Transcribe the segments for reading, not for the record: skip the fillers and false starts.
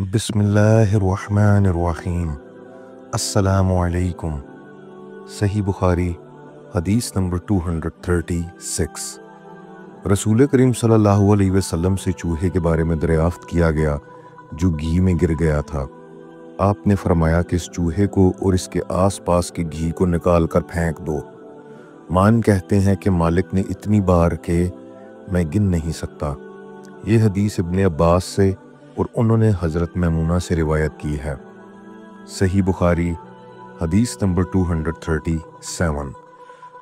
बिस्मिल्लाहिर्रहमानिर्रहीम। अस्सलामु अलैकुम। सही बुखारी हदीस नंबर 236। रसूल करीम सल्लल्लाहु अलैहि वसल्लम से चूहे के बारे में दरियाफ्त किया गया जो घी में गिर गया था। आपने फरमाया कि इस चूहे को और इसके आसपास के घी को निकाल कर फेंक दो। मान कहते हैं कि मालिक ने इतनी बार के मैं गिन नहीं सकता। ये हदीस इब्ने अब्बास से और उन्होंने हज़रत मैमूना से रिवायत की है। सही बुखारी हदीस नंबर 237।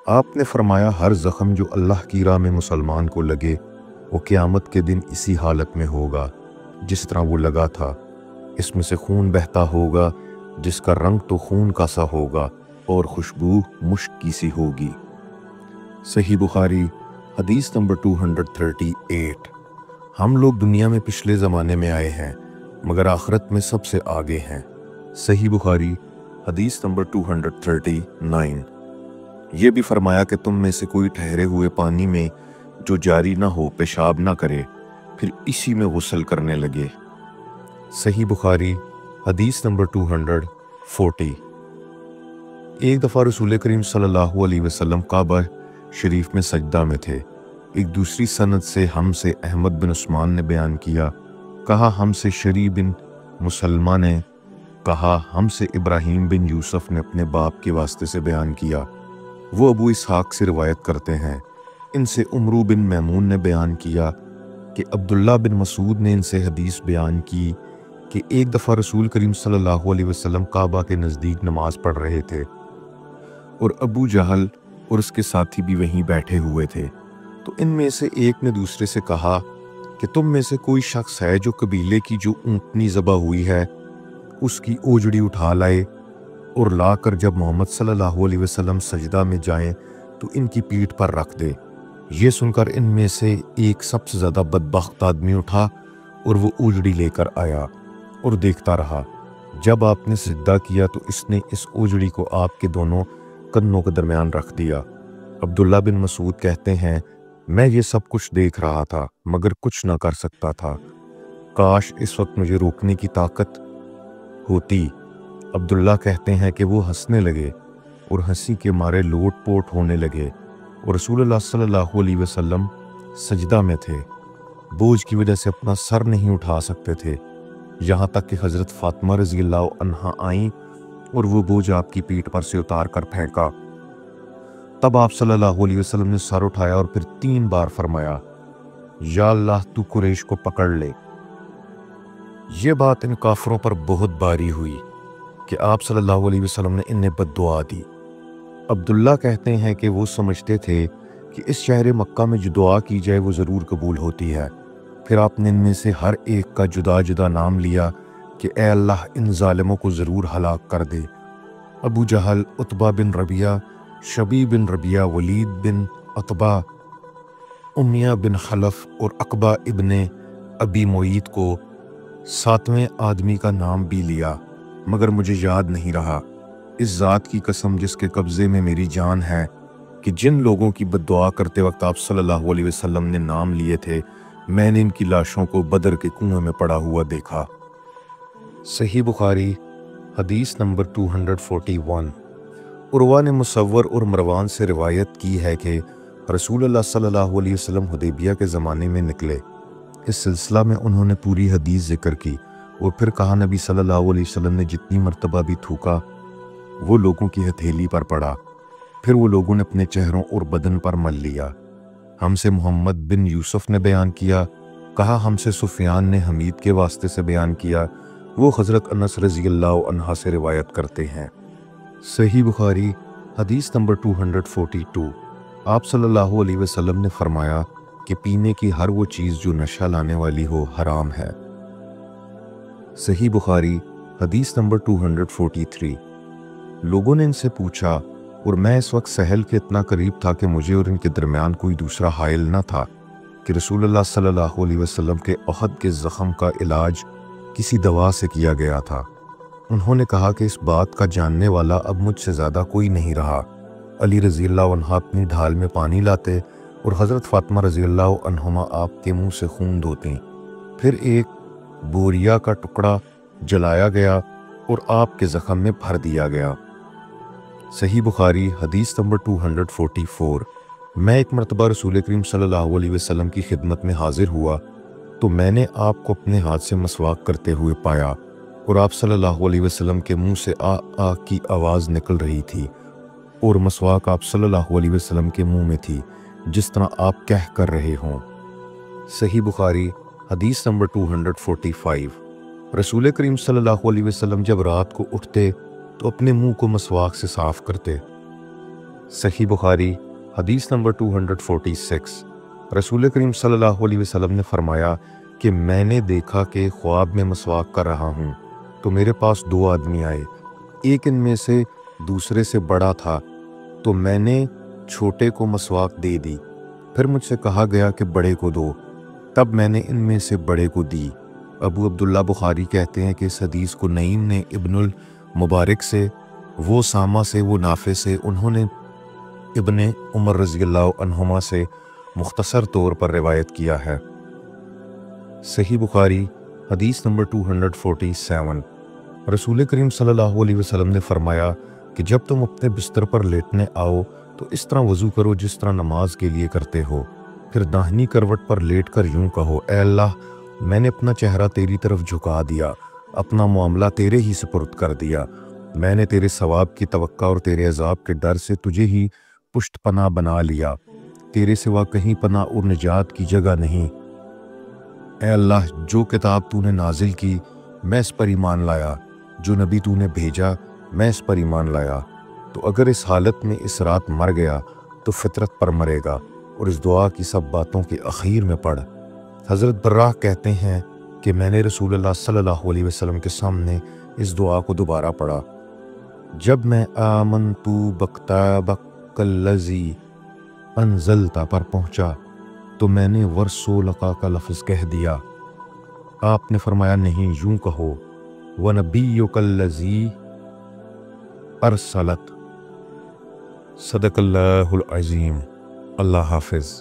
आपने फरमाया हर ज़ख़म जो अल्लाह की राह में मुसलमान को लगे वो क़यामत के दिन इसी हालत में होगा जिस तरह वो लगा था। इसमें से खून बहता होगा जिसका रंग तो खून का सा होगा और खुशबू मुश्क की सी होगी। सही बुखारी हदीस नंबर 238। हम लोग दुनिया में पिछले ज़माने में आए हैं मगर आखिरत में सबसे आगे हैं। सही बुखारी हदीस नंबर 239। ये भी फरमाया कि तुम में से कोई ठहरे हुए पानी में जो जारी ना हो पेशाब ना करे फिर इसी में गुस्ल करने लगे। सही बुखारी हदीस नंबर 240। एक दफ़ा रसूल करीम सल्लल्लाहु अलैहि वसल्लम काबा शरीफ में सजदा में थे। एक दूसरी सनद से हमसे अहमद बिन उस्मान ने बयान किया, कहा हमसे शरी बिन मुसलमा ने, कहा हमसे इब्राहीम बिन यूसुफ ने अपने बाप के वास्ते से बयान किया। वो अबू इसहाक से रिवायत करते हैं। इनसे उमरू बिन मैमून ने बयान किया कि अब्दुल्ला बिन मसूद ने इनसे हदीस बयान की कि एक दफ़ा रसूल करीम सल्लल्लाहु अलैहि वसल्लम काबा के नज़दीक नमाज पढ़ रहे थे और अबू जहल और उसके साथी भी वहीं बैठे हुए थे। तो इनमें से एक ने दूसरे से कहा कि तुम में से कोई शख्स है जो कबीले की जो ऊँटनी ज़बा हुई है उसकी ओजड़ी उठा लाए और लाकर जब मोहम्मद सल्लल्लाहु अलैहि वसल्लम सजदा में जाएं तो इनकी पीठ पर रख दे। ये सुनकर इनमें से एक सबसे ज़्यादा बदबख्त आदमी उठा और वो ओजड़ी लेकर आया और देखता रहा। जब आपने सजदा किया तो इसने इस ओजड़ी को आपके दोनों कन्नों के दरमियान रख दिया। अब्दुल्ला बिन मसूद कहते हैं, मैं ये सब कुछ देख रहा था मगर कुछ ना कर सकता था। काश इस वक्त मुझे रोकने की ताकत होती। अब्दुल्ला कहते हैं कि वो हंसने लगे और हंसी के मारे लोट पोट होने लगे और रसूलुल्लाह सल्लल्लाहु अलैहि वसल्लम सजदा में थे। बोझ की वजह से अपना सर नहीं उठा सकते थे। यहाँ तक कि हज़रत फातिमा रज़ियल्लाहु अन्हा आईं और वो बोझ आपकी पीठ पर से उतार कर फेंका। तब आप सल्लल्लाहु अलैहि वसल्लम ने सर उठाया और फिर 3 बार फरमाया, या अल्लाह तू कुरैश को पकड़ ले। ये बात इन काफरों पर बहुत भारी हुई कि आप सल्लल्लाहु अलैहि वसल्लम ने इन्हें बद्दुआ दी। अब्दुल्ला कहते हैं कि वो समझते थे कि इस शहर मक्का में जो दुआ की जाए वो ज़रूर कबूल होती है। फिर आपने इनमें से हर एक का जुदा जुदा नाम लिया कि ए अल्लाह इन जालिमों को ज़रूर हलाक कर दे। अबू जहल, उतबा बिन रबिया, शबी बिन रबिया, वलीद बिन अतबा, उमिया बिन खलफ और अकबा इब्ने अबी मोईत को 7वें आदमी का नाम भी लिया मगर मुझे याद नहीं रहा। इस ज़ात की कसम जिसके कब्ज़े में मेरी जान है कि जिन लोगों की बद्दुआ करते वक्त आप सल्लल्लाहु अलैहि वसल्लम ने नाम लिए थे मैंने इनकी लाशों को बदर के कुएं में पड़ा हुआ देखा। सही बुखारी हदीस नंबर 241। उर्वा ने मुसव्वर और मरवान से रिवायत की है कि रसूलुल्लाह सल्लल्लाहु अलैहि वसल्लम हुदैबिया के ज़माने में निकले। इस सिलसिला में उन्होंने पूरी हदीस जिक्र की और फिर कहा नबी सल्लल्लाहु अलैहि वसल्लम ने जितनी मर्तबा भी थूका वो लोगों की हथेली पर पड़ा। फिर वो लोगों ने अपने चेहरों और बदन पर मल लिया। हमसे मोहम्मद बिन यूसुफ ने बयान किया, कहा हमसे सुफियान ने हमीद के वास्ते से बयान किया। वो हज़रत अनस रज़ियल्लाहु अन्हा से रिवायत करते हैं। सही बुखारी हदीस नंबर 242। आप सल्लल्लाहु अलैहि वसल्लम ने फरमाया कि पीने की हर वो चीज़ जो नशा लाने वाली हो हराम है। सही बुखारी हदीस नंबर 243। लोगों ने इनसे पूछा और मैं इस वक्त सहल के इतना करीब था कि मुझे और इनके दरमियान कोई दूसरा हाइल न था कि रसूलुल्लाह सल्लल्लाहु अलैहि वसल्लम के अहद के ज़ख़म का इलाज किसी दवा से किया गया था। उन्होंने कहा कि इस बात का जानने वाला अब मुझसे ज़्यादा कोई नहीं रहा। अली रज़ियल्लाहु अन्हा अपनी ढाल में पानी लाते और हज़रत फातिमा रज़ियल्लाहु अन्हुमा आपके मुंह से खून धोती। फिर एक بوریا کا ٹکڑا جلایا گیا اور آپ کے زخم میں بھر دیا گیا۔ صحیح بخاری حدیث نمبر 244۔ میں ایک مرتبہ رسول کریم صلی اللہ علیہ وسلم کی خدمت میں حاضر ہوا تو میں نے آپ کو اپنے ہاتھ سے مسواک کرتے ہوئے پایا، اور آپ صلی اللہ علیہ وسلم کے منہ سے آ آ کی آواز نکل رہی تھی، اور مسواک آپ صلی اللہ علیہ وسلم کے منہ میں تھی جس طرح آپ کہہ کر رہے ہوں۔ صحیح بخاری حدیث نمبر 245۔ رسول کریم صلی اللہ علیہ وسلم جب رات کو اٹھتے تو اپنے منہ کو مسواک سے صاف کرتے۔ صحیح بخاری حدیث نمبر 246۔ رسول کریم صلی اللہ علیہ وسلم نے فرمایا کہ میں نے دیکھا کہ خواب میں مسواک کر رہا ہوں تو میرے پاس دو آدمی آئے، ایک ان میں سے دوسرے سے بڑا تھا تو میں نے چھوٹے کو مسواک دے دی، پھر مجھ سے کہا گیا کہ بڑے کو دو، تب میں نے ان میں سے بڑے کو دی۔ ابو عبداللہ بخاری کہتے ہیں کہ اس حدیث کو نعیم نے ابن المبارک سے، وہ سامہ سے، وہ نافع سے، انہوں نے ابن عمر رضی اللہ عنہما سے مختصر طور پر روایت کیا ہے۔ صحیح بخاری حدیث نمبر 247۔ رسول کریم صلی اللہ علیہ وسلم نے فرمایا کہ جب تم اپنے بستر پر لیٹنے آؤ تو اس طرح وضو کرو جس طرح نماز کے لیے کرتے ہو، پھر داہنی کروٹ پر لیٹ کر یوں کہو، اے اللہ میں نے اپنا چہرہ تیری طرف جھکا دیا، اپنا معاملہ تیرے ہی سپرد کر دیا، میں نے تیرے ثواب کی توقع اور تیرے عذاب کے ڈر سے تجھے ہی پشت پناہ بنا لیا، تیرے سوا کہیں پناہ اور نجات کی جگہ نہیں۔ اے اللہ جو کتاب تو نے نازل کی میں اس پر ایمان لایا، جو نبی تو نے بھیجا میں اس پر ایمان لایا، تو اگر اس حالت میں اس رات مر گیا تو فطرت پر مرے گا، اور اس دعا کی سب باتوں کے اخیر میں پڑھ۔ حضرت براہ کہتے ہیں کہ میں نے رسول اللہ صلی اللہ علیہ وسلم کے سامنے اس دعا کو دوبارہ پڑھا۔ جب میں آمنتو بکتابک الذی انزلتا پر پہنچا تو میں نے ورسولکا کا لفظ کہہ دیا۔ آپ نے فرمایا نہیں، یوں کہو ونبیک الذی ارسلت۔ صدق اللہ العظیم۔ اللہ حافظ۔